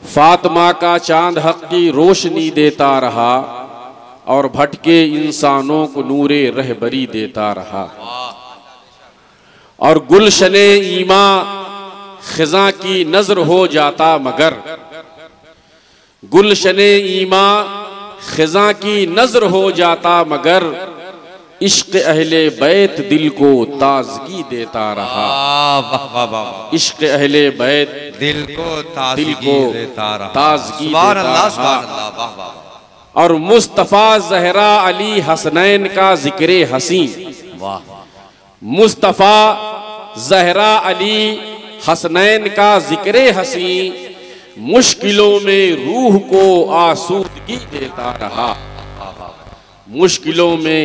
फातिमा का चांद हक की रोशनी देता रहा और भटके इंसानों को नूरे रहबरी देता रहा। और गुलशने ईमा खिजा की नजर हो जाता मगर, गुलशने ईमा खिजा की नजर हो जाता मगर, इश्क अहले बैत दिल को ताजगी देता रहा। इश्क अहले बैत दिल को ताजगी देता रहा। और मुस्तफा ज़हरा अली हसनैन का जिक्रे हसी, मुस्तफा ज़हरा अली हसनैन का जिक्रे हसी मुश्किलों में रूह को आसूदगी देता रहा। मुश्किलों में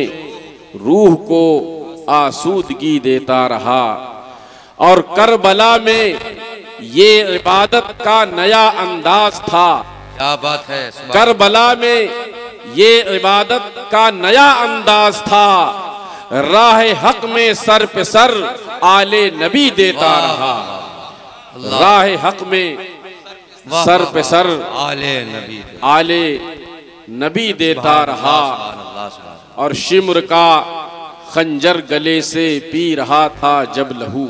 रूह को आसूदगी देता रहा। और करबला में ये इबादत का नया अंदाज था। क्या बात है। करबला में ये इबादत का नया अंदाज था। राह हक में सर पे सर आले नबी देता रहा। राह हक में सर पे सर आले नबी देता रहा। और शिम्र का खंजर गले से पी रहा था जब लहू।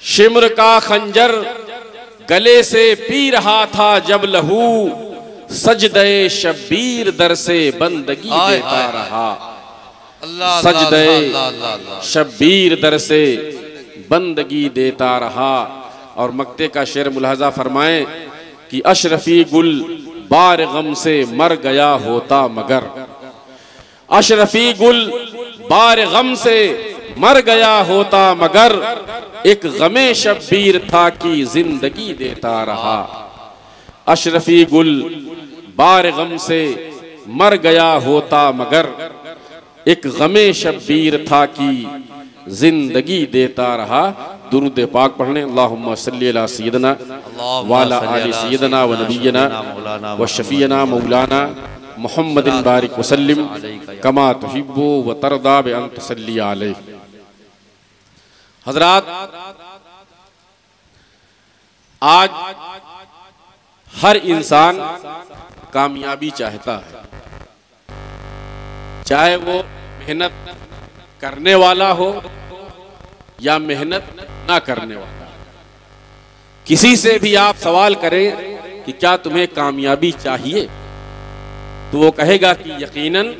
शिम्र का खंजर गले से पी रहा था जब लहू, सजदे शब्बीर दर से बंदगी देता रहा। सजदे शब्बीर दर से बंदगी देता रहा। और मक्ते का शेर मुलाहजा फरमाएं कि अशरफी गुल बार गम से मर गया होता मगर, अशरफी गुल बार गम से मर गया होता मगर, एक गमे शब्बीर था कि जिंदगी देता रहा। अशरफी गुल बार गम से मर गया होता मगर, एक गमे शब्बीर था कि जिंदगी देता रहा। दुरूद पाक पढ़ने। अल्लाहुम्मा सल्ली अला सय्यिदना वाला आलि सय्यिदना व नबियना व शफीना मौलाना मुहम्मदिन बारिक वसल्लिम कमा तुहिब्बु व तरदा बि अन तुसल्ली अलैहि। हजरात, आज हर इंसान कामयाबी चाहता है, चाहे वो मेहनत करने वाला हो या मेहनत ना करने वाला। किसी से भी आप सवाल करें कि क्या तुम्हें कामयाबी चाहिए, तो वो कहेगा कि यकीनन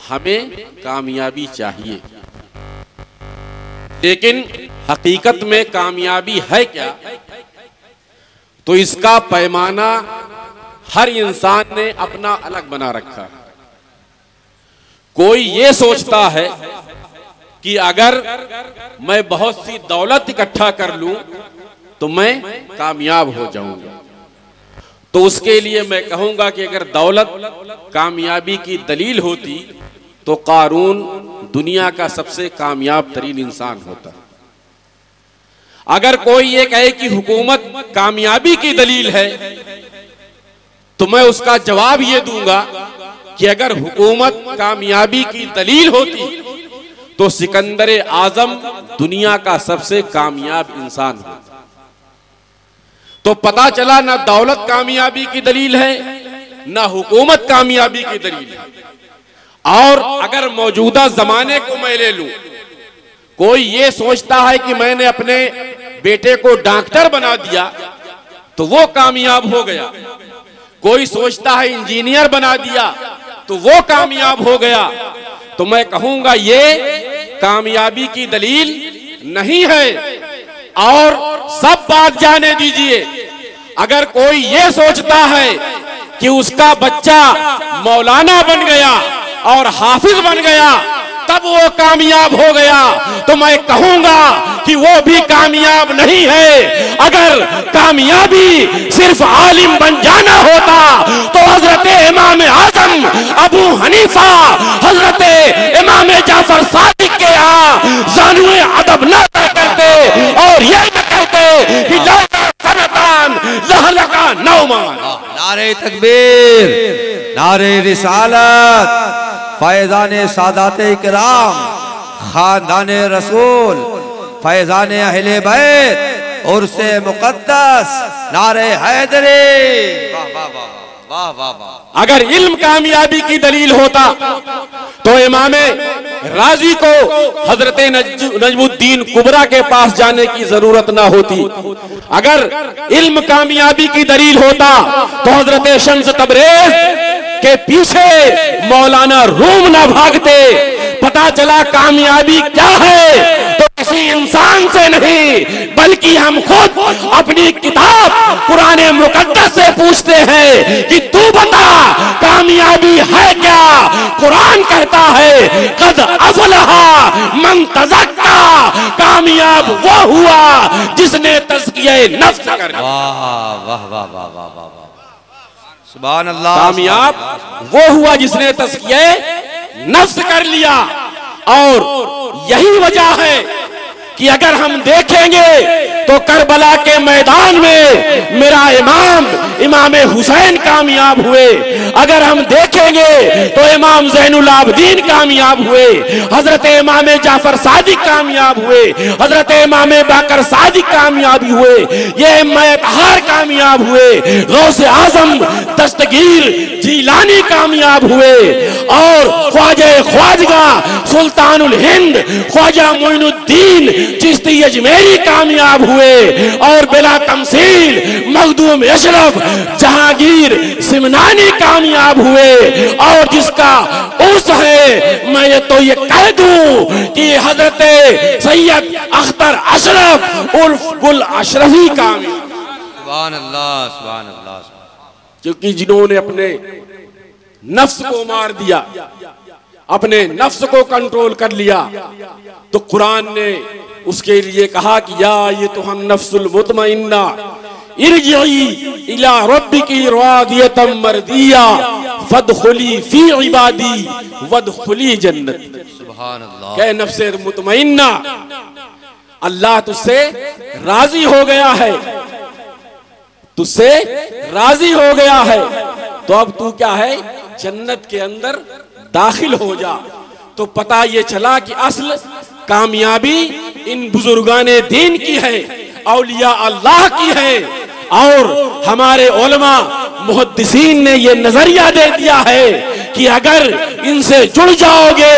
हमें कामयाबी चाहिए। लेकिन हकीकत में कामयाबी है क्या, तो इसका पैमाना हर इंसान ने अपना अलग बना रखा है। कोई ये सोचता है कि अगर मैं बहुत सी दौलत इकट्ठा कर लूं तो मैं कामयाब हो जाऊंगा। तो उसके लिए मैं कहूंगा कि अगर दौलत कामयाबी की दलील होती तो कारून दुनिया का सबसे कामयाब तरीन इंसान होता। अगर कोई ये कहे कि हुकूमत कामयाबी की दलील है, तो मैं उसका जवाब ये दूंगा कि अगर हुकूमत कामयाबी की दलील होती तो सिकंदर आजम दुनिया का सबसे कामयाब इंसान होता। तो पता चला ना दौलत कामयाबी की दलील है, ना हुकूमत कामयाबी की दलील है। और अगर मौजूदा जमाने को मैं ले लूं, कोई ये सोचता है कि मैंने अपने बेटे को डॉक्टर बना दिया तो वो कामयाब हो गया। कोई सोचता है इंजीनियर बना दिया तो वो कामयाब हो गया। तो मैं कहूंगा ये कामयाबी की दलील नहीं है। और सब बात जाने दीजिए, अगर कोई ये सोचता है कि उसका बच्चा मौलाना बन गया और हाफिज बन गया तब वो कामयाब हो गया, तो मैं कहूंगा कि वो भी कामयाब नहीं है। अगर कामयाबी सिर्फ आलिम बन जाना होता तो हजरत इमाम आजम अबू हनीफा, हजरत इमाम जाफर सादिक के यहाँ ज़ानुए अदब न करते और ये न कहते कि नारे तकबीर, नारे रिसालत, फैज़ाने सादाते इकराम, खानदाने रसूल, फैज़ाने अहले बैत, और से मुकद्दस नारे हैदरी। वाह वाह वाह वाह वाह वाह। अगर इल्म कामयाबी की दलील होता तो इमामे राजी को हजरत नजमुद्दीन कुबरा के पास जाने की जरूरत ना होती। अगर इल्म कामयाबी की दलील होता तो हजरत शम्स तबरेज के पीछे मौलाना रूम ना भागते। पता चला कामयाबी क्या है तो किसी इंसान से नहीं बल्कि हम खुद अपनी किताब कुरान मुकद्दस से पूछते हैं कि तू बता कामयाबी है क्या। कुरान कहता है कद अफलहा मन तज़क्का, कामयाब वो हुआ जिसने तज़किया नफ्स कर लिया। वाह वाह वाह वाह वाह वाह, सुभान अल्लाह। कामयाब वो हुआ जिसने तज़किया नफ्स कर लिया। और यही वजह है कि अगर हम देखेंगे तो करबला के मैदान में मेरा इमाम हुसैन कामयाब हुए। अगर हम देखेंगे तो इमाम ज़ैनुल आबदीन कामयाब हुए, हजरत इमाम जाफर सादिक कामयाब हुए, हजरत इमाम बाकर सादिक कामयाब हुए, ये इम्मतहार कामयाब हुए, गौसे आजम दस्तगीर जीलानी कामयाब हुए और ख्वाजा सुल्तानुल हिंद ख्वाजा मोइनुद्दीन चिश्ती अजमेरी कामयाब हुए और बिला तमसील मखदूम अशरफ जहांगीर सिमनानी कामयाब हुए। और जिसका उर्स है मैं तो ये कह दूं कि हजरत सैयद अख्तर अशरफ उर्फ गुल अशरफी कामयाब। सुभान अल्लाह सुभान अल्लाह। क्योंकि जिन्होंने अपने नफ्स को मार दिया, अपने नफ्स को कंट्रोल कर लिया, तो कुरान ने उसके लिए कहा कि या ये तो हम नफ्सुल मुतमइन्ना इरजिई इला रब्बिकी रादियतम मर्दिया फदखुली फी इबादी वदखुली जन्नत। सुभान अल्लाह। कह नफ्से मुतमइन्ना, अल्लाह तुझसे राजी हो गया है, तुझसे राजी हो गया है, तो अब तू क्या है जन्नत के अंदर दाखिल हो जा। तो पता ये चला कि असल कामयाबी इन बुजुर्गाने दीन की है, औलिया अल्लाह की है। और हमारे उलमा मुहद्दिसीन ने ये नजरिया दे दिया है कि अगर इनसे जुड़ जाओगे,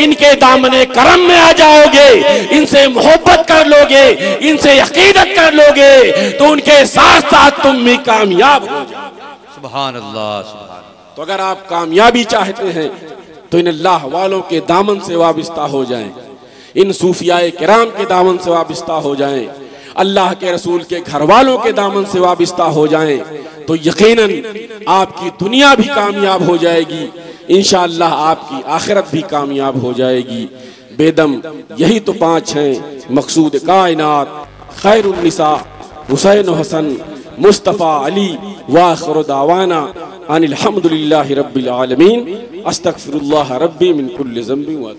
इनके दामने करम में आ जाओगे, इनसे मोहब्बत कर लोगे, इनसे अकीदत कर लोगे, तो उनके साथ साथ तुम भी कामयाब हो जाओगे। सुभान अल्लाह सुभान। तो अगर आप कामयाबी चाहते हैं तो इन अल्लाह वालों के दामन से वाबिस्ता हो जाएं, इन सूफियाए किराम के दामन से वाबिस्ता हो जाएं, अल्लाह के रसूल के घर वालों के दामन से वाबिस्ता हो जाएं, तो यकीनन आपकी दुनिया भी कामयाब हो जाएगी, इंशाअल्लाह आपकी आखिरत भी कामयाब हो जाएगी। बेदम यही तो 5 हैं मकसूद कायनात, खैरुन निसा हुसैन हसन मुस्तफ़ा अली व आखिर दावाना अनिल हम्दुलिल्लाहि रब्बिल आलमीन। अस्तगफिरुल्लाह रब्बी मिन कुल्लि ज़ंबि व